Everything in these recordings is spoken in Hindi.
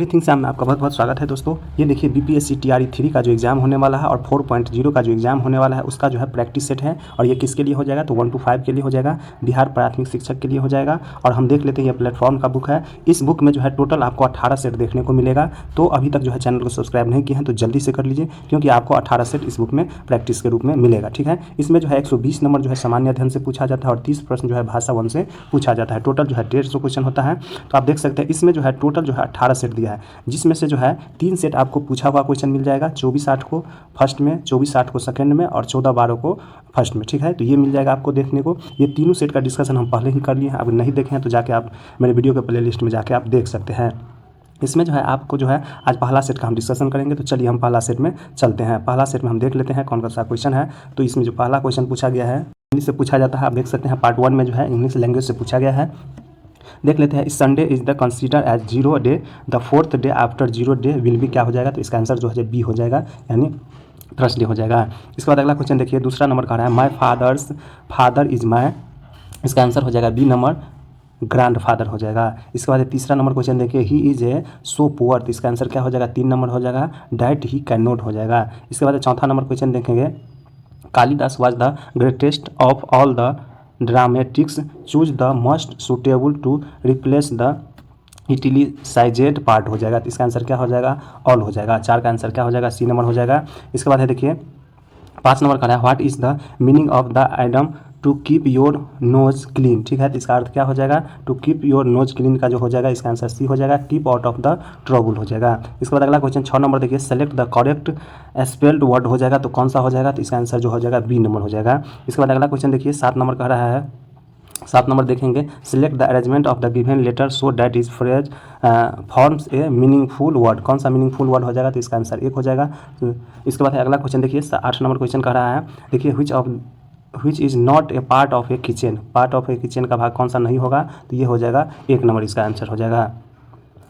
एवरीथिंग से में आपका बहुत बहुत स्वागत है दोस्तों। ये देखिए बीपीएससी टीआरई 3 का जो एग्जाम होने वाला है और 4.0 का जो एग्जाम होने वाला है उसका जो है प्रैक्टिस सेट है। और ये किसके लिए हो जाएगा तो 1 to 5 के लिए हो जाएगा, बिहार प्राथमिक शिक्षक के लिए हो जाएगा। और हम देख लेते हैं ये प्लेटफॉर्म का बुक है। इस बुक में जो है टोटल आपको 18 सेट देखने को मिलेगा। तो अभी तक जो है चैनल को सब्सक्राइब नहीं किए हैं तो जल्दी से कर लीजिए, क्योंकि आपको 18 सेट इस बुक में प्रैक्टिस के रूप में मिलेगा। ठीक है, इसमें जो है 120 नंबर जो है सामान्य अध्ययन से पूछा जाता है और 30 प्रश्न जो है भाषा 1 से पूछा जाता है। टोटल जो है 150 क्वेश्चन होता है। तो आप देख सकते हैं इसमें जो है टोटल जो है 18 सेट दिया है, जिसमें से जो है 3 सेट आपको पूछा हुआ क्वेश्चन मिल जाएगा। 24-8 को फर्स्ट में, 24-8 को सेकंड में और 14-12 को फर्स्ट में। ठीक है, तो ये मिल जाएगा आपको देखने को। ये तीनों सेट का डिस्कशन हम पहले ही कर लिए हैं, अगर नहीं देखे हैं तो जाके आप मेरे वीडियो के प्लेलिस्ट में जाके आप देख सकते हैं। इसमें जो है आपको जो है आज पहला सेट का हम डिस्कशन करेंगे। तो चलिए हम पहला सेट में चलते हैं। पहला सेट में हम देख लेते हैं कौन कौन सा क्वेश्चन है। तो इसमें जो पहला क्वेश्चन पूछा गया है इंग्लिश से पूछा जाता है। आप देख सकते हैं पार्ट 1 में जो है इंग्लिश लैंग्वेज से पूछा गया है। देख लेते हैं, इस Sunday is the consider as 0 day, the 4th day after 0 day will be क्या हो जाएगा, तो इसका आंसर जो है बी हो जाएगा, यानी थर्सडे हो जाएगा। इसके बाद अगला क्वेश्चन देखिए, दूसरा नंबर का रहा है माई फादर इज माई, इसका आंसर हो जाएगा बी नंबर, ग्रैंड फादर हो जाएगा। इसके बाद तीसरा नंबर क्वेश्चन देखिए, he is a so poor, तो इसका आंसर क्या हो जाएगा, 3 नंबर हो जाएगा, डैट ही कैन नॉट हो जाएगा। इसके बाद चौथा नंबर क्वेश्चन देखेंगे, Kalidas was the greatest of all the dramatics, choose the most suitable to replace the italicised part हो जाएगा। तो इसका आंसर क्या हो जाएगा, ऑल हो जाएगा। 4 का आंसर क्या हो जाएगा, सी नंबर हो जाएगा। इसके बाद है देखिए 5 नंबर का है, what is the meaning of the item to keep your nose clean. ठीक है, तो इसका अर्थ क्या हो जाएगा, to keep your nose clean का जो हो जाएगा इसका आंसर सी हो जाएगा, keep out of the trouble हो जाएगा। इसके बाद अगला क्वेश्चन 6 नंबर देखिए, select the correct spelled word हो जाएगा, तो कौन सा हो जाएगा, तो इसका आंसर जो हो जाएगा बी नंबर हो जाएगा। इसके बाद अगला क्वेश्चन देखिए 7 नंबर कह रहा है, 7 नंबर देखेंगे, select the arrangement of the given letter so that is phrase forms a meaningful word, कौन सा मीनिंगफुल वर्ड हो जाएगा, तो इसका आंसर 1 हो जाएगा। इसके बाद अगला क्वेश्चन देखिए 8 नंबर क्वेश्चन कह रहा है, देखिए which is not a part of A kitchen, part of A kitchen का भाग कौन सा नहीं होगा, तो ये हो जाएगा 1 नंबर इसका आंसर हो जाएगा।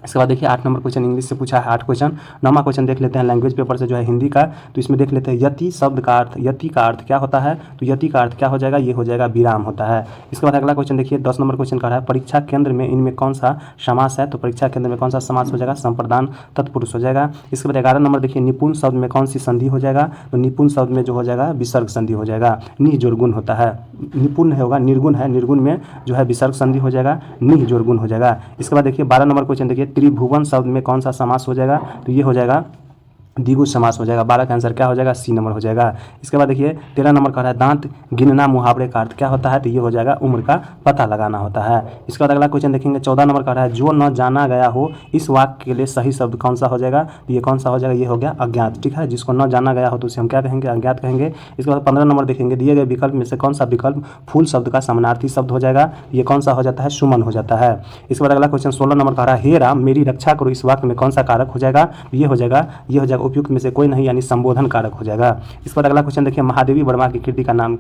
इसके बाद देखिए 8 नंबर क्वेश्चन इंग्लिश से पूछा है 8 क्वेश्चन। 9वां क्वेश्चन देख लेते हैं लैंग्वेज पेपर से जो है हिंदी का। तो इसमें देख लेते हैं यति शब्द का अर्थ, यति का अर्थ क्या होता है, तो यति का अर्थ क्या हो जाएगा, ये हो जाएगा विराम होता है। इसके बाद अगला क्वेश्चन देखिए 10 नंबर क्वेश्चन का है, परीक्षा केंद्र में इनमें कौन सा समास है, तो परीक्षा केंद्र में कौन सा समास हो जाएगा, संप्रदान तत्पुरुष हो जाएगा। इसके बाद 11 नंबर देखिए, निपुण शब्द में कौन सी संधि हो जाएगा, तो निपुण शब्द में जो हो जाएगा विसर्ग संधि हो जाएगा, निह जोरगुण होता है, निपुण होगा निर्गुण है, निर्गुण में जो है विसर्ग संधि हो जाएगा, निह जोरगुण हो जाएगा। इसके बाद देखिए 12 नंबर क्वेश्चन देखिए, त्रिभुवन शब्द में कौन सा समास हो जाएगा, तो ये हो जाएगा द्विगु समास हो जाएगा। 12 का आंसर क्या हो जाएगा, सी नंबर हो जाएगा। इसके बाद देखिए 13 नंबर का है, दांत गिनना मुहावरे का अर्थ क्या होता है, तो ये हो जाएगा उम्र का पता लगाना होता है। इसके बाद अगला क्वेश्चन देखेंगे 14 नंबर का है, जो न जाना गया हो इस वाक्य के लिए सही शब्द कौन सा हो जाएगा, तो ये कौन सा हो जाएगा, ये हो गया अज्ञात। ठीक है, जिसको न जाना गया हो तो उसे हम क्या कहेंगे, अज्ञात कहेंगे। इसके बाद 15 नंबर देखेंगे, दिए गए विकल्प में से कौन सा विकल्प फूल शब्द का समानार्थी शब्द हो जाएगा, ये कौन सा हो जाता है, सुमन हो जाता है। इसके बाद अगला क्वेश्चन 16 नंबर का है, हे राम मेरी रक्षा करो, इस वाक्य में कौन सा कारक हो जाएगा, ये हो जाएगा उपयुक्त में से कोई नहीं, यानी संबोधन कारक हो जाएगा। इसके बाद अगला क्वेश्चन देखिए, महादेवी वर्मा की कृति का नाम,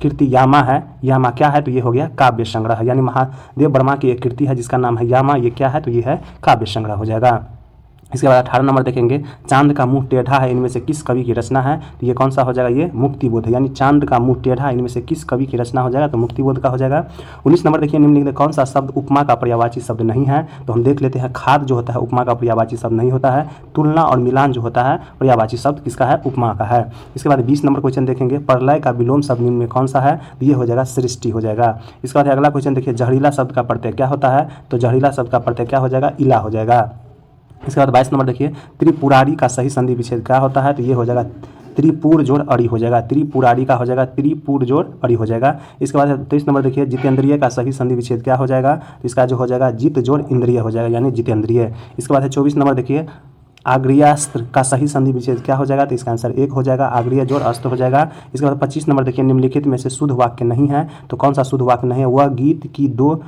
कृति यामा है, यामा क्या है, तो ये हो गया काव्य संग्रह, यानी महादेव वर्मा की एक कृति है जिसका नाम है यामा, ये क्या है, तो ये है काव्य संग्रह हो जाएगा। इसके बाद 18 नंबर देखेंगे, चांद का मुंह टेढ़ा है इनमें से किस कवि की रचना है, तो ये कौन सा हो जाएगा, ये मुक्तिबोध है, यानी चांद का मुंह टेढ़ा इनमें से किस कवि की रचना हो जाएगा, तो मुक्तिबोध का हो जाएगा। 19 नंबर देखिए, निम्नलिखित कौन सा शब्द उपमा का पर्यायवाची शब्द नहीं है, तो हम देख लेते हैं, खाद जो होता है उपमा का पर्यायवाची शब्द नहीं होता है, तुलना और मिलान जो होता है पर्यायवाची शब्द किसका है, उपमा का है। इसके बाद 20 नंबर क्वेश्चन देखेंगे, प्रलय का विलोम शब्द निम्न में कौन सा है, तो ये हो जाएगा सृष्टि हो जाएगा। इसके बाद अगला क्वेश्चन देखिए, जहरीला शब्द का प्रत्यय क्या होता है, तो जहरीला शब्द का प्रत्यय क्या हो जाएगा, इला हो जाएगा। इसके बाद 22 नंबर देखिए, त्रिपुरारी का सही संधि विच्छेद क्या होता है, तो ये हो जाएगा त्रिपुर जोड़ अड़ी हो जाएगा, त्रिपुरारी का हो जाएगा त्रिपुर जोड़ अड़ी हो जाएगा। इसके बाद 23 नंबर देखिए, जितेंद्रिय का सही संधि विच्छेद क्या हो जाएगा, तो इसका जो हो जाएगा जित जोड़ इंद्रिय हो जाएगा, यानी जितेंद्रिय। इसके बाद 24 नंबर देखिए, आग्रियास्त्र का सही संधि विच्छेद क्या हो जाएगा, तो इसका आंसर 1 हो जाएगा, आग्रिय जोड़ अस्त्र हो जाएगा। इसके बाद 25 नंबर देखिए, निम्नलिखित में से शुद्ध वाक्य नहीं है, तो कौन सा शुद्ध वाक्य नहीं है, वह गीत की 2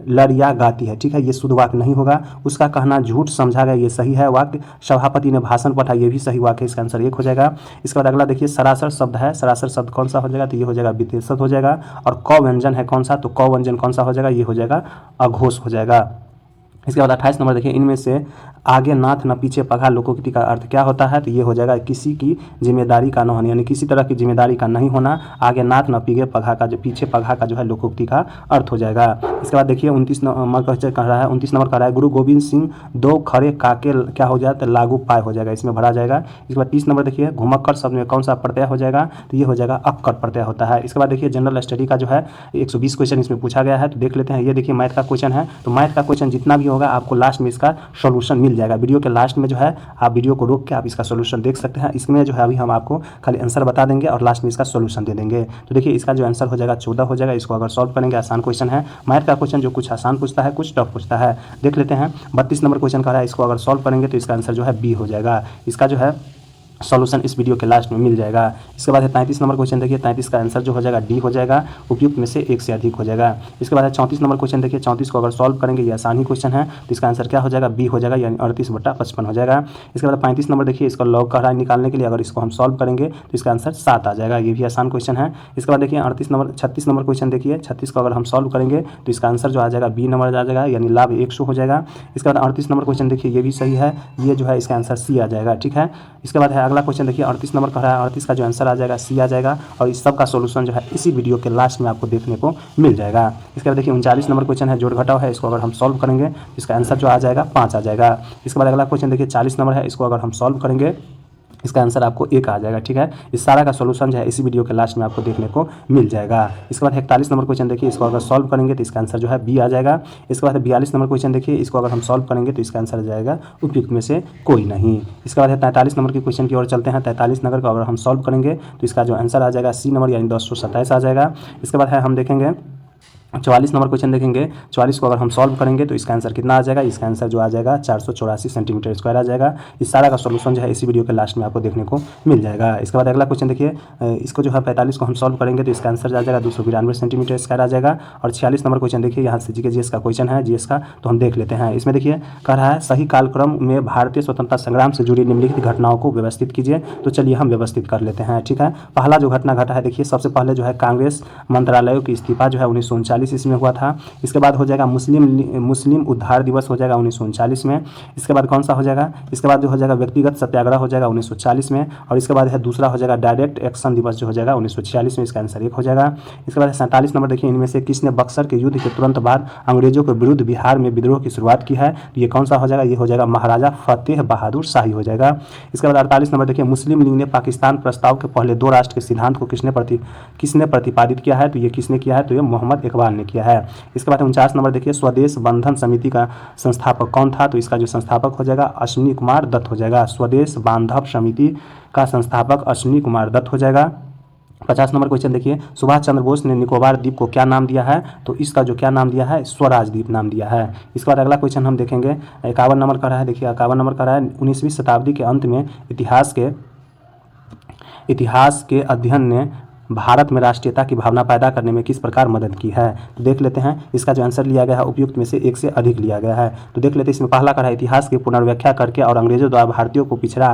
लड़ियाँ गाती है। ठीक है, ये शुद्ध वाक्य नहीं होगा। उसका कहना झूठ समझा गया, ये सही है वाक्य। सभापति ने भाषण पढ़ा, ये भी सही वाक्य है, इसका आंसर 1 हो जाएगा। इसके बाद अगला देखिए, सरासर शब्द है, सरासर शब्द कौन सा हो जाएगा, तो ये हो जाएगा विशेषण हो जाएगा। और क व्यंजन है कौन सा, तो क व्यंजन कौन सा हो जाएगा, ये हो जाएगा अघोष हो जाएगा। इसके बाद 28 नंबर देखिए, इनमें से आगे नाथ न पीछे पघा लोकोक्ति का अर्थ क्या होता है? तो ये हो जाएगा किसी की जिम्मेदारी का न होना, यानी किसी तरह की जिम्मेदारी का नहीं होना। आगे नाथ न पीछे पघा का जो पीछे पघा का जो है लोकोक्ति का अर्थ हो जाएगा। इसके बाद देखिए 29 नंबर कह रहा है, 29 नंबर कह रहा है गुरु गोविंद सिंह दो खड़े काके क्या हो जाए? तो लागू पाए हो जाएगा, इसमें भरा जाएगा। इसके बाद 30 नंबर देखिए, घुमक्कर शब्द में कौन सा प्रत्यय हो जाएगा? तो ये हो जाएगा अक्कर प्रत्यय होता है। इसके बाद देखिए जनरल स्टडी का जो है 120 क्वेश्चन इसमें पूछा गया है, तो देख लेते हैं। ये देखिए मैथ का क्वेश्चन है, तो मैथ का क्वेश्चन जितना भी होगा आपको लास्ट में इसका सॉल्यूशन मिल जाएगा। वीडियो के लास्ट में जो है आप वीडियो को रोक के आप इसका सॉल्यूशन देख सकते हैं। इसमें जो है अभी हम आपको खाली आंसर बता देंगे और लास्ट में इसका सॉल्यूशन दे देंगे। तो देखिए इसका जो आंसर हो जाएगा 14 हो जाएगा। इसको अगर सॉल्व करेंगे, आसान क्वेश्चन है मैथ का क्वेश्चन, जो कुछ आसान पूछता है कुछ टफ पूछता है। देख लेते हैं 32 नंबर क्वेश्चन का है, इसको अगर सॉल्व करेंगे तो इसका आंसर जो है बी हो जाएगा। इसका जो है सॉल्यूशन इस वीडियो के लास्ट में मिल जाएगा। इसके बाद है 33 नंबर क्वेश्चन देखिए, 33 का आंसर जो हो जाएगा डी हो जाएगा, उपयुक्त में से एक से अधिक हो जाएगा। इसके बाद है 34 नंबर क्वेश्चन देखिए, 34 को अगर सॉल्व करेंगे, ये आसान ही क्वेश्चन है, तो इसका आंसर क्या हो जाएगा? बी हो जाएगा, यानी 38/55 हो जाएगा। इसके बाद 35 नंबर देखिए, इसका लॉग का निकालने के लिए अगर इसको हम सॉल्व करेंगे तो इसका आंसर 7 आ जाएगा, ये भी आसान क्वेश्चन है। इसके बाद देखिए 36 नंबर क्वेश्चन देखिए, 36 को अगर हम सॉल्व करेंगे तो इसका आंसर जो आ जाएगा बी नंबर आ जाएगा, यानी लाभ 100 हो जाएगा। इसके बाद 38 नंबर क्वेश्चन देखिए, ये भी सही है, ये जो है इसका आंसर सी आ जाएगा, ठीक है। इसके बाद है अगला क्वेश्चन देखिए 38 नंबर का है, 38 का जो आंसर आ जाएगा सी आ जाएगा, और इस सब का सॉल्यूशन जो है इसी वीडियो के लास्ट में आपको देखने को मिल जाएगा। इसके बाद देखिए 39 नंबर क्वेश्चन है, जोड़ घटाव है, इसको अगर हम सॉल्व करेंगे तो इसका आंसर जो आ जाएगा 5 आ जाएगा। इसके बाद अगला क्वेश्चन देखिए 40 नंबर है, इसको अगर हम सॉल्व करेंगे इसका आंसर आपको 1 आ जाएगा, ठीक है। इस सारा का सॉल्यूशन जो है इसी वीडियो के लास्ट में आपको देखने को मिल जाएगा। इसके बाद 41 नंबर क्वेश्चन देखिए, इसको अगर सॉल्व करेंगे तो इसका आंसर जो है बी आ जाएगा। इसके बाद 42 नंबर क्वेश्चन देखिए, इसको अगर हम सॉल्व करेंगे तो इसका आंसर आ जाएगा उपयुक्त में से कोई नहीं। इसके बाद 43 नंबर के क्वेश्चन की ओर चलते हैं। 43 नंबर को अगर हम सॉल्व करेंगे तो इसका जो आंसर आ जाएगा सी नंबर, यानी 1027 आ जाएगा। इसके बाद हम देखेंगे 44 नंबर क्वेश्चन देखेंगे, 44 को अगर हम सॉल्व करेंगे तो इसका आंसर कितना आ जाएगा? इसका आंसर जो आ जाएगा 484 सेंटीमीटर स्क्वायर आ जाएगा। इस सारा का सॉल्यूशन जो है इसी वीडियो के लास्ट में आपको देखने को मिल जाएगा। इसके बाद अगला क्वेश्चन देखिए, इसको जो है 45 को हम सॉल्व करेंगे तो इसका आंसर आ जाएगा 292 सेंटीमीटर स्क्वायर आ जाएगा। और 46 नंबर क्वेश्चन देखिए, यहाँ से जीएस का क्वेश्चन है, जीएस का, तो हम देख लेते हैं। इसमें देखिए कह रहा है सही कालक्रम में भारतीय स्वतंत्रता संग्राम से जुड़ी निम्नलिखित घटनाओं को व्यवस्थित कीजिए। तो चलिए हम व्यवस्थित कर लेते हैं, ठीक है। पहला जो घटना घटा है देखिए, सबसे पहले जो है कांग्रेस मंत्रालयों की इस्तीफा जो है 1939 इसमें हुआ था। इसके बाद हो जाएगा मुस्लिम उद्धार दिवस हो जाएगा 1939 में। इसके बाद कौन सा हो जाएगा? इसके बाद जो हो जाएगा व्यक्तिगत सत्याग्रह हो जाएगा 1940 में। और इसके बाद है दूसरा हो जाएगा डायरेक्ट एक्शन दिवस जो हो जाएगा 1946 में, इसका आंसर 1 हो जाएगा। इसके बाद 47 नंबर देखिए, इनमें से किसने बक्सर के युद्ध के तुरंत बाद अंग्रेजों के विरुद्ध बिहार में विद्रोह की शुरुआत की है? तो ये कौन सा हो जाएगा? ये हो जाएगा महाराजा फतेह बहादुर शाही हो जाएगा। इसके बाद 48 नंबर देखिए, मुस्लिम लीग ने पाकिस्तान प्रस्ताव के पहले 2 राष्ट्र के सिद्धांत को किसने प्रतिपादित किया है? तो ये किसने किया है? तो ये मोहम्मद इकबाल ने किया है। इसके बाद 49 नंबर देखिए, स्वदेश बंधन समिति का संस्थापक कौन था? तो इसका जो संस्थापक हो जाएगा अश्विनी कुमार दत्त हो जाएगा। स्वदेश बांधव समिति का संस्थापक अश्विनी कुमार दत्त हो जाएगा। 50 नंबर क्वेश्चन देखिए, सुभाष चंद्र बोस ने निकोबार द्वीप को क्या नाम दिया है? तो इसका जो क्या नाम दिया है? स्वराज द्वीप नाम दिया है। इसके बाद अगला क्वेश्चन हम देखेंगे 51 नंबर का रहा है। देखिए 51 नंबर का रहा है, 19वीं शताब्दी के अंत में इतिहास के अध्ययन ने भारत में राष्ट्रीयता की भावना पैदा करने में किस प्रकार मदद की है? तो देख लेते हैं। इसका जो आंसर लिया गया है उपयुक्त में से 1 से अधिक लिया गया है। तो देख लेते हैं। इसमें पहला करा इतिहास की पुनर्व्याख्या करके और अंग्रेजों द्वारा भारतीयों को पिछड़ा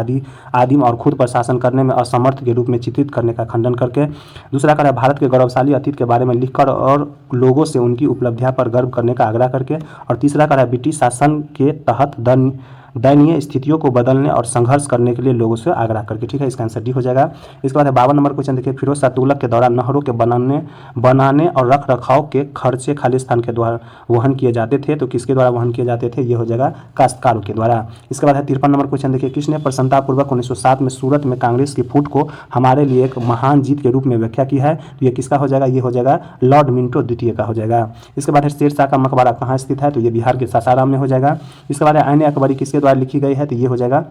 आदिम और खुद पर शासन करने में असमर्थ के रूप में चित्रित करने का खंडन करके। दूसरा करा भारत के गौरवशाली अतीत के बारे में लिखकर और लोगों से उनकी उपलब्धियां पर गर्व करने का आग्रह करके। और तीसरा करा ब्रिटिश शासन के तहत दयनीय स्थितियों को बदलने और संघर्ष करने के लिए लोगों से आग्रह करके, ठीक है। इसका आंसर डी हो जाएगा। इसके बाद 52 नंबर क्वेश्चन देखिए, फिरोज शाह तुगलक के दौरान नहरों के बनाने और रख रखाव के खर्चे खालिस्तान के द्वारा वहन किए जाते थे। तो किसके द्वारा वहन किए जाते थे? ये हो जाएगा काश्तकारों के द्वारा। इसके बाद 53 नंबर क्वेश्चन देखिए, किसने प्रसन्नतापूर्वक 1907 में सूरत में कांग्रेस की फूट को हमारे लिए एक महान जीत के रूप में व्याख्या की है? तो ये किसका हो जाएगा? ये हो जाएगा लॉर्ड मिंटो द्वितीय का हो जाएगा। इसके बाद शेर शाह का मकबरा कहाँ स्थित है? तो ये बिहार के सासाराम में हो जाएगा। इसके बाद आईन अकबरी किसके द्वारा लिखी गई है? तो ये हो जाएगा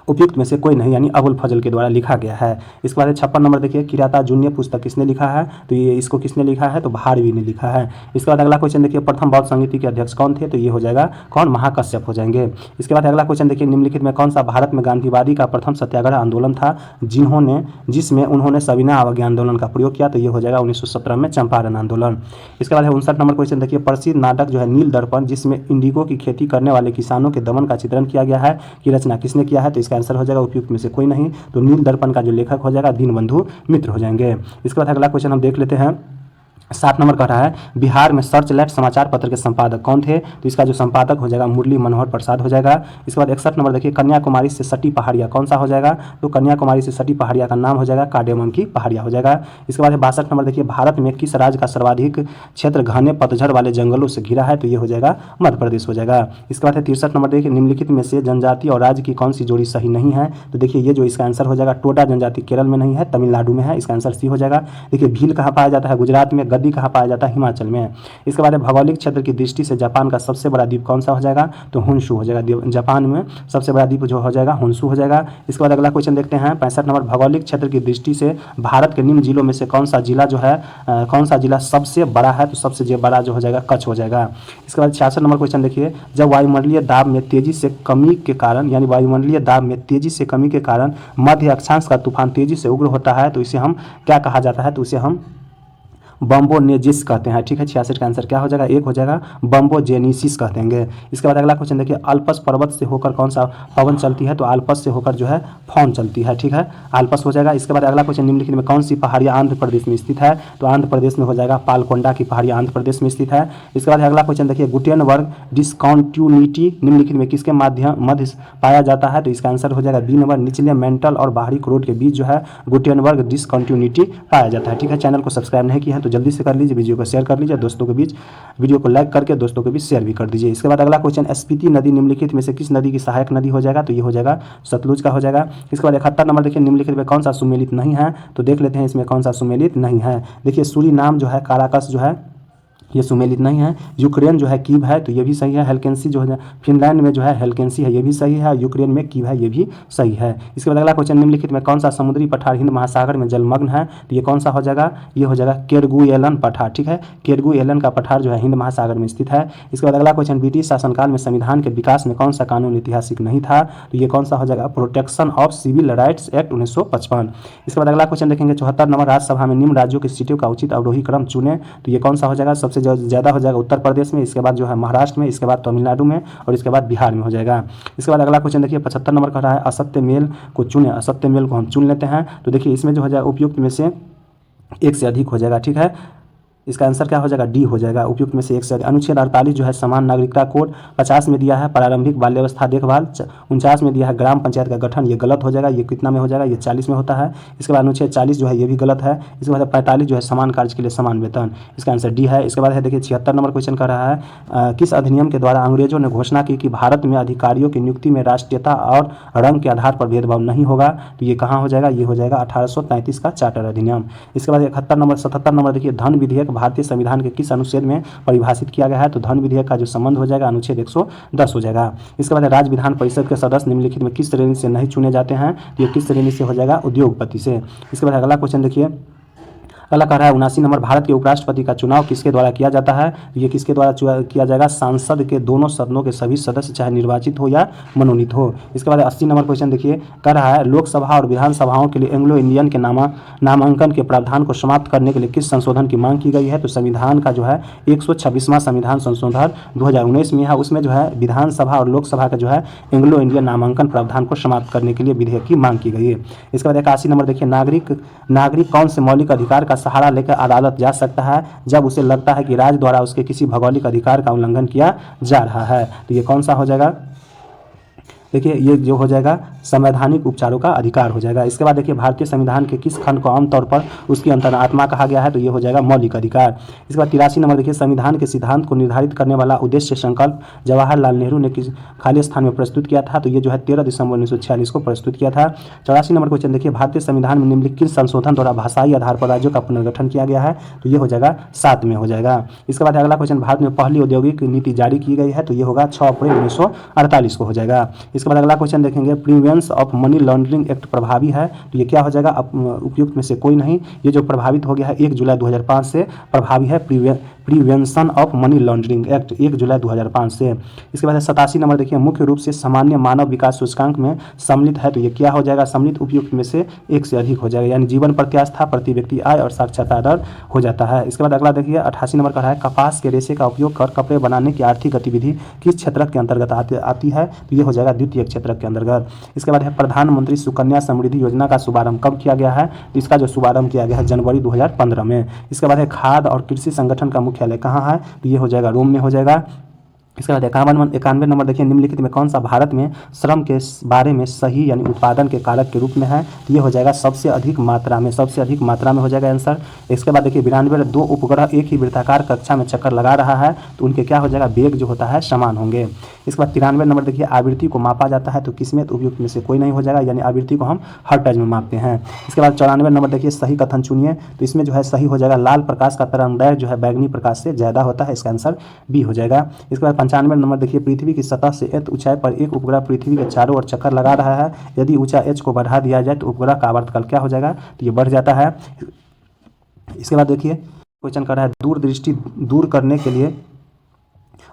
उपयुक्त में से कोई नहीं, यानी अबुल फजल के द्वारा लिखा गया है। इसके बाद 56 नंबर देखिए, किराता जून्य पुस्तक किसने लिखा है? तो ये इसको किसने लिखा है? तो भारवी ने लिखा है। इसके बाद अगला क्वेश्चन देखिए, प्रथम बौद्ध समिति के अध्यक्ष कौन थे? तो ये हो जाएगा कौन? महाकश्यप हो जाएंगे। इसके बाद अगला क्वेश्चन देखिए, निम्नलिखित में कौन सा भारत में गांधीवादी का प्रथम सत्याग्रह आंदोलन था जिसमें उन्होंने सविनय अवज्ञा आंदोलन का प्रयोग किया? तो ये हो जाएगा 1917 में चंपारण आंदोलन। इसके बाद 59 नंबर क्वेश्चन देखिए, प्रसिद्ध नाटक जो है नील दर्पण, जिसमें इंडिगो की खेती करने वाले किसानों के दमन का चित्रण किया गया है, की रचना किसने किया है? तो इसका आंसर हो जाएगा उपयुक्त से कोई नहीं। तो नील दर्पण का जो लेखक हो जाएगा दीनबंधु मित्र हो जाएंगे। इसके बाद अगला क्वेश्चन हम देख लेते हैं। 7 नंबर कह रहा है बिहार में सर्च लाइट समाचार पत्र के संपादक कौन थे, तो इसका जो संपादक हो जाएगा मुरली मनोहर प्रसाद हो जाएगा। इसके बाद 61 नंबर देखिए कन्याकुमारी से सटी पहाड़िया कौन सा हो जाएगा, तो कन्याकुमारी से सटी पहाड़िया का नाम हो जाएगा कार्डेमम की पहाड़िया हो जाएगा। इसके बाद 62 नंबर देखिए भारत में किस राज्य का सर्वाधिक क्षेत्र घने पतझड़ वाले जंगलों से घिरा है, तो ये हो जाएगा मध्य प्रदेश हो जाएगा। इसके बाद 63 नंबर देखिए निम्नलिखित में से जनजाति और राज्य की कौन सी जोड़ी सही नहीं है, तो देखिए ये जो इसका आंसर हो जाएगा टोडा जनजाति केरल में नहीं है, तमिलनाडु में है, इसका आंसर सी हो जाएगा। देखिए भील कहाँ पाया जाता है, गुजरात में, गद्दी कहाँ पाया जाता है, हिमाचल में। इसके बाद भौगोलिक क्षेत्र की दृष्टि से जापान का सबसे बड़ा द्वीप कौन सा हो जाएगा, तो होन्शु हो जाएगा। जापान में सबसे बड़ा द्वीप जो हो जाएगा होन्शु हो जाएगा। इसके बाद अगला क्वेश्चन देखते हैं 65 नंबर भौगोलिक क्षेत्र की दृष्टि से भारत के निम्न जिलों में से कौन सा जिला जो है कौन सा जिला सबसे बड़ा है, तो सबसे बड़ा जो हो जाएगा कच्छ हो जाएगा। इसके बाद 66 नंबर क्वेश्चन देखिए जब वायुमंडलीय दाब में तेजी से कमी के कारण यानी वायुमंडलीय दाब में तेजी से कमी के कारण मध्य अक्षांश का तूफान तेजी से उग्र होता है, तो इसे हम क्या कहा जाता है, तो इसे हम बम्बोनेजिस कहते हैं। ठीक है, 66 का आंसर क्या हो जाएगा, एक हो जाएगा बम्बोजेनिसिस कहते हैं। इसके बाद अगला क्वेश्चन देखिए अल्पस पर्वत से होकर कौन सा पवन चलती है, तो अल्पस से होकर जो है फौन चलती है। ठीक है, अल्पस हो जाएगा। इसके बाद अगला क्वेश्चन निम्नलिखित में कौन सी पहाड़ियाँ आंध्र प्रदेश में स्थित है, तो आंध्र प्रदेश में हो जाएगा पालकोंडा की पहाड़ियाँ आंध्र प्रदेश में स्थित है। इसके बाद अगला क्वेश्चन देखिए गुटेनबर्ग डिस्कॉन्टिन्यूटी निम्नलिखित में किसके मध्य पाया जाता है, तो इसका आंसर हो जाएगा बी नंबर निचले मेंटल और बाहरी क्रोड के बीच जो है गुटेनबर्ग डिस्कॉन्टिन्यूटी पाया जाता है। ठीक है, चैनल को सब्सक्राइब नहीं किया है तो जल्दी से कर लीजिए, वीडियो को शेयर कर लीजिए, दोस्तों के बीच वीडियो को लाइक करके दोस्तों के बीच शेयर भी कर दीजिए। इसके बाद अगला क्वेश्चन स्पीति नदी निम्नलिखित में से किस नदी की सहायक नदी हो जाएगा, तो ये हो जाएगा सतलुज का हो जाएगा। इसके बाद 71 नंबर देखिए निम्नलिखित में कौन सा सुमेलित नहीं है, तो देख लेते हैं इसमें कौन सा सुमेलित नहीं है। देखिए सूरीनाम जो है काराकस जो है ये सुमेलित नहीं है। यूक्रेन जो है कीव है, तो ये भी सही है। हेलसिंकी जो है फिनलैंड में जो है हेलसिंकी है, ये भी सही है। यूक्रेन में कीव है, ये भी सही है। इसके बाद अगला क्वेश्चन निम्नलिखित में कौन सा समुद्री पठार हिंद महासागर में जलमग्न है, तो ये कौन सा हो जाएगा, ये हो जाएगा केरगुएलन पठार। ठीक है, केरगुएलन का पठार जो है हिंद महासागर में स्थित है। इसके बाद अगला क्वेश्चन ब्रिटिश शासनकाल में संविधान के विकास में कौन सा कानून ऐतिहासिक नहीं था, तो ये कौन सा हो जाएगा protection of civil rights act 1955। इसके बाद अगला क्वेश्चन देखेंगे 74 नंबर राज्यसभा में निम्न राज्यों की सीटों का उचित अवरोही क्रम चुने, तो ये कौन सा हो जाएगा सबसे ज़्यादा हो जाएगा उत्तर प्रदेश में, इसके बाद जो है महाराष्ट्र में, इसके बाद तमिलनाडु में और इसके बाद बिहार में हो जाएगा। इसके बाद अगला क्वेश्चन देखिए 75 नंबर का रहा है असत्य मेल को चुने, असत्य मेल को हम चुन लेते हैं, तो देखिए इसमें जो हो जाएगा उपयुक्त में से एक से अधिक हो जाएगा। ठीक है, इसका आंसर क्या हो जाएगा डी हो जाएगा, उपयुक्त में से एक से अधिक। अनुच्छेद 48 जो है समान नागरिकता कोड 50 में दिया है प्रारंभिक बाल्यावस्था देखभाल, 49 में दिया है ग्राम पंचायत का गठन, ये गलत हो जाएगा। ये कितना में हो जाएगा, ये 40 में होता है। इसके बाद अनुच्छेद 40 जो है ये भी गलत है। इसके बाद 45 जो है समान कार्य के लिए समान वेतन, इसका आंसर डी है। इसके बाद है देखिए 76 नंबर क्वेश्चन कर रहा है किस अधिनियम के द्वारा अंग्रेजों ने घोषणा की कि भारत में अधिकारियों की नियुक्ति में राष्ट्रीयता और रंग के आधार पर भेदभाव नहीं होगा, तो ये कहाँ हो जाएगा, ये हो जाएगा 1833 का चार्टर अधिनियम। इसके बाद 77 नंबर देखिए धन विधेयक भारतीय संविधान के किस अनुच्छेद में परिभाषित किया गया है, तो धन विधेयक का जो संबंध हो जाएगा अनुच्छेद 110 हो जाएगा। इसके बाद राज्य विधान परिषद के सदस्य निम्नलिखित में किस श्रेणी से नहीं चुने जाते हैं, तो ये किस श्रेणी से हो जाएगा उद्योगपति से। इसके बाद अगला क्वेश्चन देखिए अगला कह रहा है 79 नंबर भारत के उपराष्ट्रपति का चुनाव किसके द्वारा किया जाता है, ये किसके द्वारा किया जाएगा संसद के दोनों सदनों के सभी सदस्य चाहे निर्वाचित हो या मनोनीत हो। इसके बाद 80 नंबर क्वेश्चन देखिए कह रहा है लोकसभा और विधानसभाओं के लिए एंग्लो इंडियन के नामांकन के प्रावधान को समाप्त करने के लिए किस संशोधन की मांग की गई है, तो संविधान का जो है 126वां संविधान संशोधन 2019 में है, उसमें जो है विधानसभा और लोकसभा का जो है एंग्लो इंडियन नामांकन प्रावधान को समाप्त करने के लिए विधेयक की मांग की गई है। इसके बाद 81 नंबर देखिए नागरिक कौन से मौलिक अधिकार का सहारा लेकर अदालत जा सकता है जब उसे लगता है कि राज्य द्वारा उसके किसी भौगोलिक अधिकार का उल्लंघन किया जा रहा है, तो ये कौन सा हो जाएगा, देखिए ये जो हो जाएगा संवैधानिक उपचारों का अधिकार हो जाएगा। इसके बाद देखिए भारतीय संविधान के किस खंड को आमतौर पर उसकी अंतरात्मा कहा गया है, तो ये हो जाएगा मौलिक अधिकार। इसके बाद 83 नंबर देखिए संविधान के सिद्धांत को निर्धारित करने वाला उद्देश्य संकल्प जवाहरलाल नेहरू ने किस खाली स्थान में प्रस्तुत किया था, तो ये जो है 13 दिसंबर 1946 को प्रस्तुत किया था। 84 नंबर क्वेश्चन देखिए भारतीय संविधान में निम्नलिखित संशोधन द्वारा भाषाई आधार पर राज्यों का पुनर्गठन किया गया है, तो ये हो जाएगा 7 में हो जाएगा। इसके बाद अगला क्वेश्चन भारत में पहली औद्योगिक नीति जारी की गई है, तो ये होगा 6 अप्रैल 1948 को हो जाएगा। इसके बाद अगला क्वेश्चन देखेंगे prevention of money laundering act प्रभावी है, तो ये क्या हो जाएगा उपयुक्त में से कोई नहीं, ये जो प्रभावित हो गया है 1 जुलाई 2005 से प्रभावी है prevention of money laundering act 1 जुलाई 2005 से। इसके बाद 87 नंबर देखिए, मुख्य रूप से सामान्य मानव विकास सूचकांक में सम्मिलित है, तो ये क्या हो जाएगा, सम्मिलित उपयुक्त में से एक से अधिक हो जाएगा, यानी जीवन प्रत्याशा, प्रति व्यक्ति आय और साक्षरता दर हो जाता है। इसके बाद अगला देखिए 88 नंबर का है, कपास के रेशे का उपयोग कर कपड़े बनाने की आर्थिक गतिविधि किस क्षेत्र के अंतर्गत आती है, तो ये हो जाएगा द्वितीय क्षेत्र के अंतर्गत। इसके बाद है प्रधानमंत्री सुकन्या समृद्धि योजना का शुभारंभ कब किया गया है, तो इसका जो शुभारंभ किया गया है जनवरी 2015 में। इसके बाद है खाद्य और कृषि संगठन का मुख्यालय कहाँ है, तो ये हो जाएगा रोम में हो जाएगा। इसके बाद 91 नंबर देखिए, निम्नलिखित में कौन सा भारत में श्रम के बारे में सही यानी उत्पादन के कारक के रूप में है, तो ये हो जाएगा सबसे अधिक मात्रा में हो जाएगा आंसर। इसके बाद देखिए 92 दो उपग्रह एक ही वृत्ताकार कक्षा में चक्कर लगा रहा है, तो उनके क्या हो जाएगा, वेग जो होता है समान होंगे। इसके बाद 93 नंबर देखिए, आवृत्ति को मापा जाता है, तो किसमें, तो उपयुक्त में से कोई नहीं हो जाएगा, यानी आवृत्ति को हम हर्ट्ज में मापते हैं। इसके बाद 94 नंबर देखिए, सही कथन चुनिए, तो इसमें जो है सही हो जाएगा लाल प्रकाश का तरंगदैर्घ्य जो है बैगनी प्रकाश से ज़्यादा होता है, इसका आंसर बी हो जाएगा। इसके बाद 95 नंबर देखिए, पृथ्वी की सतह से एत ऊंचाई पर एक उपग्रह पृथ्वी के चारों ओर चक्कर लगा रहा है, यदि ऊंचा एच को बढ़ा दिया जाए तो उपग्रह का आवर्तकाल क्या हो जाएगा, तो ये बढ़ जाता है। इसके बाद देखिए क्वेश्चन कर रहा है, दूरदृष्टि दूर करने के लिए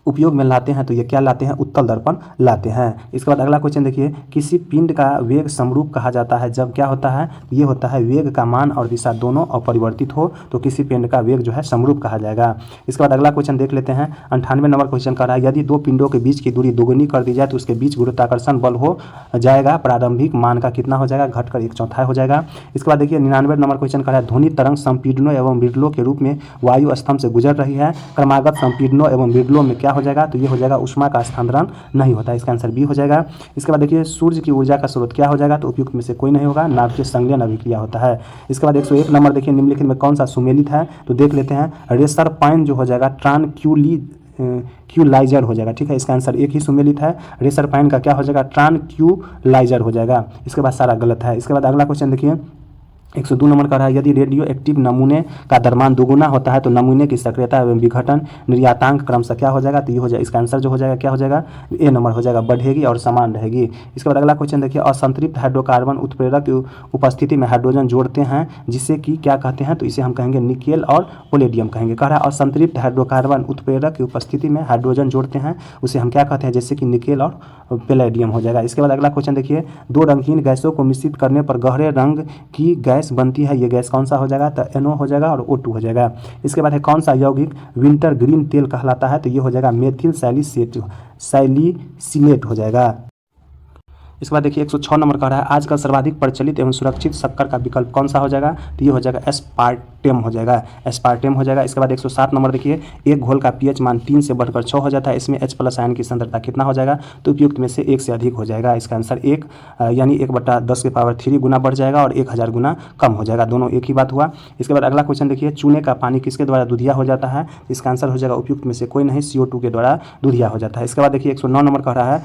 उपयोग में लाते हैं, तो ये क्या लाते हैं, उत्तल दर्पण लाते हैं। इसके बाद अगला क्वेश्चन देखिए, किसी पिंड का वेग समरूप कहा जाता है जब क्या होता है, ये होता है वेग का मान और दिशा दोनों अपरिवर्तित हो, तो किसी पिंड का वेग जो है समरूप कहा जाएगा। इसके बाद अगला क्वेश्चन देख लेते हैं, 98 नंबर क्वेश्चन कर रहा है, यदि दो पिंडों के बीच की दूरी दोगुनी कर दी जाए तो उसके बीच गुरुत्वाकर्षण बल हो जाएगा प्रारंभिक मान का कितना हो जाएगा, घटकर 1/4 हो जाएगा। इसके बाद देखिए 99 नंबर क्वेश्चन कर रहा है, ध्वनि तरंग संपीड़नों एवं विरलों के रूप में वायु स्तंभ से गुजर रही है, क्रमागत संपीड़नों एवं विरलों में क्या हो जाएगा, तो ये हो जाएगा उष्मा का स्थानांतरण नहीं होता है, इसका आंसर बी हो जाएगा। इसके बाद देखिए सूर्य की ऊर्जा का स्रोत क्या हो जाएगा, तो उपयुक्त में से कोई नहीं होगा, नाभिकीय संलयन अभिक्रिया होता है। इसके बाद 101 नंबर देखिए, निम्नलिखित में कौन सा सुमेलित है, तो देख लेते हैं, रेसर पाइन जो हो जाएगा ट्रांक्यूलाइजर हो जाएगा, ठीक है, इसका आंसर एक ही सुमेलित है, रेसर पाइन का क्या हो जाएगा, ट्रांक्यूलाइजर हो जाएगा। इसके बाद सारा गलत है। इसके बाद अगला क्वेश्चन देखिए 102 नंबर का रहा है, यदि रेडियो एक्टिव नमूने का द्रव्यमान दोगुना होता है तो नमूने की सक्रियता एवं विघटन निर्यातांक क्रमशः क्या हो जाएगा, तो ये हो जाएगा, इसका आंसर जो हो जाएगा क्या हो जाएगा, ए नंबर हो जाएगा, बढ़ेगी और समान रहेगी। इसके बाद अगला क्वेश्चन देखिए, असंतृप्त हाइड्रोकार्बन उत्प्रेरक की उपस्थिति में हाइड्रोजन जोड़ते हैं जिसे कि क्या कहते हैं, तो इसे हम कहेंगे निकेल और पोलेडियम कहेंगे। कह रहा है असंतृप्त हाइड्रोकार्बन उत्प्रेरक की उपस्थिति में हाइड्रोजन जोड़ते हैं, उसे हम क्या कहते हैं, जैसे कि निकेल और पैलेडियम हो जाएगा। इसके बाद अगला क्वेश्चन देखिए, दो रंगीन गैसों को मिश्रित करने पर गहरे रंग की गैस बनती है, ये गैस कौन सा हो जाएगा, तो NO हो जाएगा और O2 हो जाएगा। इसके बाद है कौन सा यौगिक विंटर ग्रीन तेल कहलाता है, तो ये हो जाएगा मेथिल सैलिसिलेट हो जाएगा। इसके बाद देखिए 106 नंबर का रहा है, आजकल सर्वाधिक प्रचलित एवं सुरक्षित शक्कर का विकल्प कौन सा हो जाएगा, तो ये हो जाएगा एस्पार्टेम हो जाएगा, एस्पार्टेम हो जाएगा। इसके बाद 107 नंबर देखिए, एक घोल का pH मान 3 से बढ़कर 6 हो जाता है, इसमें H+ आयन की सांद्रता कितना हो जाएगा, तो उपयुक्त में से 1 से अधिक हो जाएगा, इसका आंसर 1 यानी 1/10³ गुना बढ़ जाएगा और 1000 गुना कम हो जाएगा, दोनों एक ही बात हुआ। इसके बाद अगला क्वेश्चन देखिए, चूने का पानी किसके द्वारा दूधिया हो जाता है, इसका आंसर हो जाएगा उपयुक्त में से कोई नहीं, CO2 के द्वारा दूधिया हो जाता है। इसके बाद देखिए 109 नंबर का रहा है,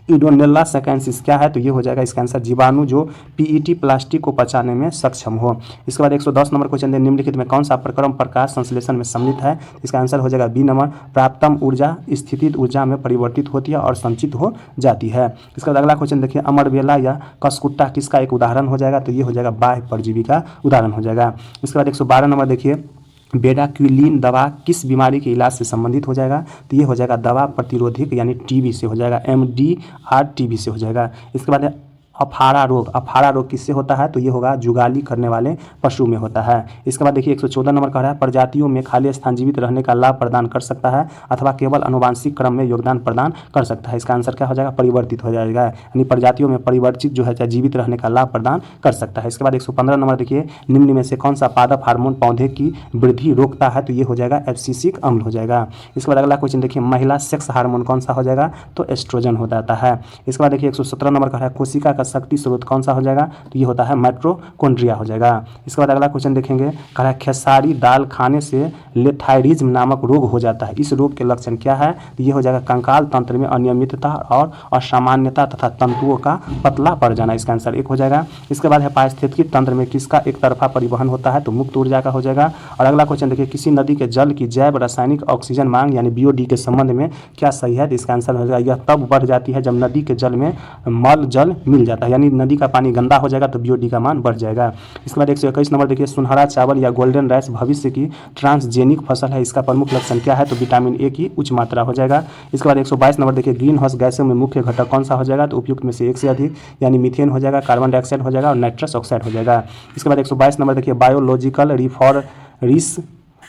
इडोनेला सैकेंसिस क्या है, तो ये हो जाएगा इसका आंसर जीवाणु जो PET प्लास्टिक को पचाने में सक्षम हो। इसके बाद 110 नंबर क्वेश्चन दे, निम्नलिखित में कौन सा प्रक्रम प्रकाश संश्लेषण में सम्मिलित है, इसका आंसर हो जाएगा बी नंबर, प्राप्तम ऊर्जा स्थितिज ऊर्जा में परिवर्तित होती है और संचित हो जाती है। इसके बाद अगला क्वेश्चन देखिए, अमरबेला या कसकुट्टा किसका एक उदाहरण हो जाएगा, तो ये हो जाएगा बाह्य परजीवी का उदाहरण हो जाएगा। इसके बाद 112 नंबर देखिए, बेडाक्विलिन दवा किस बीमारी के इलाज से संबंधित हो जाएगा, तो ये हो जाएगा दवा प्रतिरोधिक यानी TB से हो जाएगा, MDR TB से हो जाएगा। इसके बाद अफारा रोग किससे होता है, तो ये होगा जुगाली करने वाले पशु में होता है। इसके बाद देखिए 114 नंबर कह रहा है, प्रजातियों में खाली स्थान जीवित रहने का लाभ प्रदान कर सकता है अथवा केवल अनुवांशिक क्रम में योगदान प्रदान कर सकता है, इसका आंसर क्या हो जाएगा, परिवर्तित हो जाएगा, यानी प्रजातियों में परिवर्तित जो है जीवित रहने का लाभ प्रदान कर सकता है। इसके बाद 115 नंबर देखिए, निम्न में से कौन सा पादप हार्मोन पौधे की वृद्धि रोकता है, तो ये हो जाएगा एब्सिसिक अम्ल हो जाएगा। इसके बाद अगला क्वेश्चन देखिए, महिला सेक्स हार्मोन कौन सा हो जाएगा, तो एस्ट्रोजन हो जाता है। इसके बाद देखिए 117 नंबर का है, कोशिका का शक्ति स्रोत कौन सा हो जाएगा, तो ये होता है माइटोकॉन्ड्रिया हो जाएगा। इसके बाद अगला क्वेश्चन देखेंगे, कह रहा है खेसारी दाल खाने से लेथायरिज्म नामक रोग हो जाता है, इस रोग के लक्षण क्या है, तो ये हो जाएगा कंकाल तंत्र में अनियमितता और असामान्यता तथा तंतुओं का पतला पड़ जाना, इसका आंसर 1 हो जाएगा। इसके बाद है पारिस्थितिकी तंत्र में किसका एक तरफा परिवहन होता है, तो मुक्त ऊर्जा का हो जाएगा। और अगला क्वेश्चन देखिए, किसी नदी के जल की जैव रासायनिक ऑक्सीजन मांग यानी BOD के संबंध में क्या सही है, तो इसका आंसर हो जाएगा यह तब बढ़ जाती है जब नदी के जल में मल जल मिल जाता जाता है, यानी नदी का पानी गंदा हो जाएगा तो BOD का मान बढ़ जाएगा। इसके बाद 121 नंबर देखिए, सुनहरा चावल या गोल्डन राइस भविष्य की ट्रांसजेनिक फसल है, इसका प्रमुख लक्षण क्या है? तो विटामिन ए की उच्च मात्रा हो जाएगा। इसके बाद 122 नंबर देखिए, ग्रीन हाउस गैसों में मुख्य घटक कौन सा हो जाएगा? तो उपयुक्त में से एक से अधिक, यानी मीथेन हो जाएगा, कार्बन डाइऑक्साइड हो जाएगा और नाइट्रस ऑक्साइड हो जाएगा। इसके बाद 122 नंबर देखिए, बायोलॉजिकल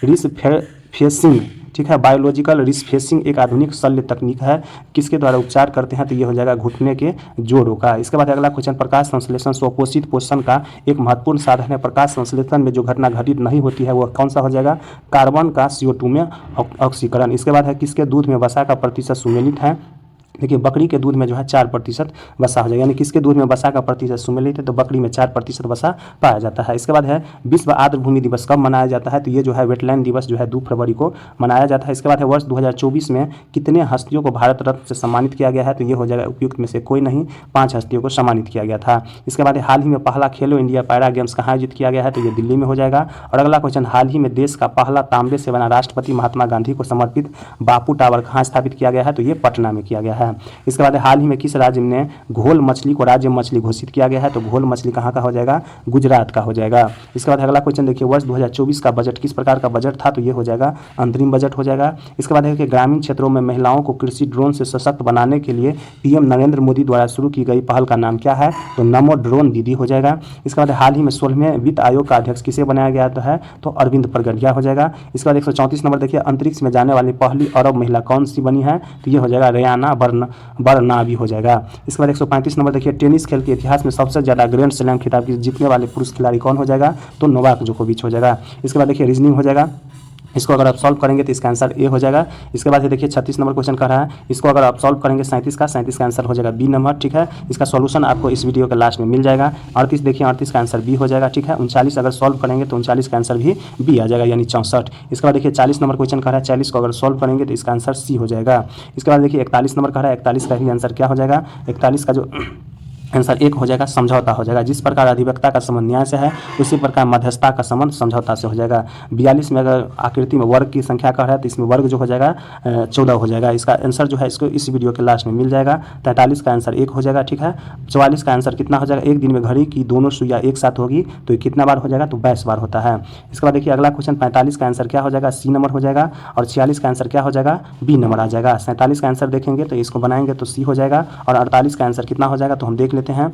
रिसफेसिंग, ठीक है, बायोलॉजिकल रिसफेसिंग एक आधुनिक शल्य तकनीक है, किसके द्वारा उपचार करते हैं? तो ये हो जाएगा घुटने के जोड़ों का। इसके बाद अगला क्वेश्चन, प्रकाश संश्लेषण स्वपोषित पोषण का एक महत्वपूर्ण साधन है। प्रकाश संश्लेषण में जो घटना घटित नहीं होती है वह कौन सा हो जाएगा? कार्बन का CO2 में ऑक्सीकरण। इसके बाद है, किसके दूध में वसा का प्रतिशत सुमेलित है? देखिए बकरी के दूध में जो है 4% वसा हो जाएगा, यानी किसके दूध में वसा का प्रतिशत सुमेलित है? तो बकरी में 4% वसा पाया जाता है। इसके बाद है, विश्व आर्द्र भूमि दिवस कब मनाया जाता है? तो ये जो है वेटलैंड दिवस जो है 2 फरवरी को मनाया जाता है। इसके बाद है, वर्ष 2024 में कितने हस्तियों को भारत रत्न से सम्मानित किया गया है? तो ये हो जाएगा उपयुक्त में से कोई नहीं, 5 हस्तियों को सम्मानित किया गया था। इसके बाद हाल ही में पहला खेलो इंडिया पैरा गेम्स कहाँ आयोजित किया गया है? तो ये दिल्ली में हो जाएगा। और अगला क्वेश्चन, हाल ही में देश का पहला तांबे से बना राष्ट्रपति महात्मा गांधी को समर्पित बापू टावर कहाँ स्थापित किया गया है? तो ये पटना में किया गया है। इसके बाद हाल ही में किस राज्य ने घोल मछली को राज्य मछली घोषित किया गया है? तो घोल मछली कहाँ का हो जाएगा? गुजरात का हो जाएगा। इसके बाद अगला क्वेश्चन देखिए, वर्ष 2024 का बजट किस प्रकार का बजट था? तो ये हो जाएगा अंतरिम बजट हो जाएगा। इसके बाद है कि ग्रामीण क्षेत्रों में महिलाओं को कृषि ड्रोन से सशक्त बनाने के लिए PM नरेंद्र मोदी द्वारा शुरू की गई पहल का नाम क्या है? तो नमो ड्रोन दीदी हो जाएगा। इसके बाद हाल ही में 16वें वित्त आयोग का अध्यक्ष किसे बनाया गया है? तो अरविंद परगड़िया हो जाएगा। इसके बाद 134 नंबर देखिए, अंतरिक्ष में जाने वाली पहली अरब महिला कौन सी बनी है? तो ये हो जाएगा रेयाना बरनाबी हो जाएगा। इसके बाद 135 नंबर देखिए, टेनिस खेल के इतिहास में सबसे ज्यादा ग्रैंड स्लैम खिताब जीतने वाले पुरुष खिलाड़ी कौन हो जाएगा? तो नोवाक जोकोविच हो जाएगा। इसके बाद देखिए, रीजनिंग हो जाएगा, इसको अगर आप सॉल्व करेंगे तो इसका आंसर ए हो जाएगा। इसके बाद ये देखिए 36 नंबर क्वेश्चन कर रहा है, इसको अगर आप सॉल्व करेंगे 37 का आंसर हो जाएगा बी नंबर, ठीक है। इसका सॉल्यूशन आपको इस वीडियो के लास्ट में मिल जाएगा। 38 देखिए, 38 का आंसर बी हो जाएगा, ठीक है। 39 अगर सॉल्व करेंगे तो 39 का आंसर भी बी आ जाएगा, यानी 64। इसके बाद देखिए 40 नंबर क्वेश्चन कर रहा है, 40 को अगर सॉल्व करेंगे तो इसका आंसर सी हो जाएगा। इसके बाद देखिए 41 नंबर का है, 41 का भी आंसर क्या हो जाएगा? 41 का जो आंसर एक हो जाएगा, समझौता हो जाएगा। जिस प्रकार अधिवक्ता का संबंध न्याय से है उसी प्रकार मध्यस्थता का संबंध समझौता से हो जाएगा। 42 में अगर आकृति में वर्ग की संख्या का है तो इसमें वर्ग जो हो जाएगा 14 हो जाएगा। इसका आंसर जो है इसको इस वीडियो के लास्ट में मिल जाएगा। 43 का आंसर एक हो जाएगा, ठीक है। 44 का आंसर कितना हो जाएगा? एक दिन में घड़ी की दोनों सुइयां एक साथ होगी तो ये कितना बार हो जाएगा? तो 22 बार होता है। इसके बाद देखिए अगला क्वेश्चन 45 का आंसर क्या हो जाएगा? सी नंबर हो जाएगा। और 46 का आंसर क्या हो जाएगा? बी नंबर आ जाएगा। 47 का आंसर देखेंगे तो इसको बनाएंगे तो सी हो जाएगा। और 48 का आंसर कितना हो जाएगा? तो हम देख लेते हैं।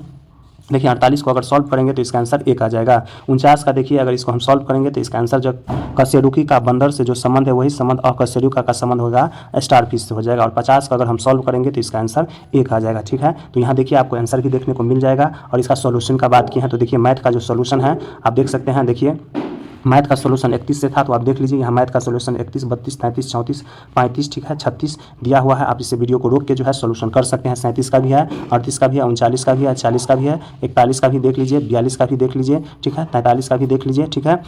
देखिए 48 को अगर सॉल्व करेंगे तो इसका आंसर एक आ जाएगा। 49 का देखिए अगर इसको हम सॉल्व करेंगे तो इसका आंसर जो कशेरुकी का बंदर से जो संबंध है वही संबंध अकशेरुका का संबंध होगा स्टार फिश से हो जाएगा। और 50 का अगर हम सॉल्व करेंगे तो इसका आंसर एक आ जाएगा, ठीक है। तो यहाँ देखिए आपको आंसर भी देखने को मिल जाएगा। और इसका सॉल्यूशन का बात की है तो देखिए मैथ का जो सॉल्यूशन है आप देख सकते हैं। देखिए मैथ का सॉल्यूशन 31 से था तो आप देख लीजिए यहाँ मैथ का सॉल्यूशन 31, 32, 33, 34, 35, ठीक है, 36 दिया हुआ है। आप इसे वीडियो को रोक के जो है सॉल्यूशन कर सकते हैं। 37 का भी है, 38 का भी है, 39 का भी है, 40 का भी है, 41 का भी देख लीजिए, 42 का भी देख लीजिए, ठीक है, 43 का भी देख लीजिए, ठीक है।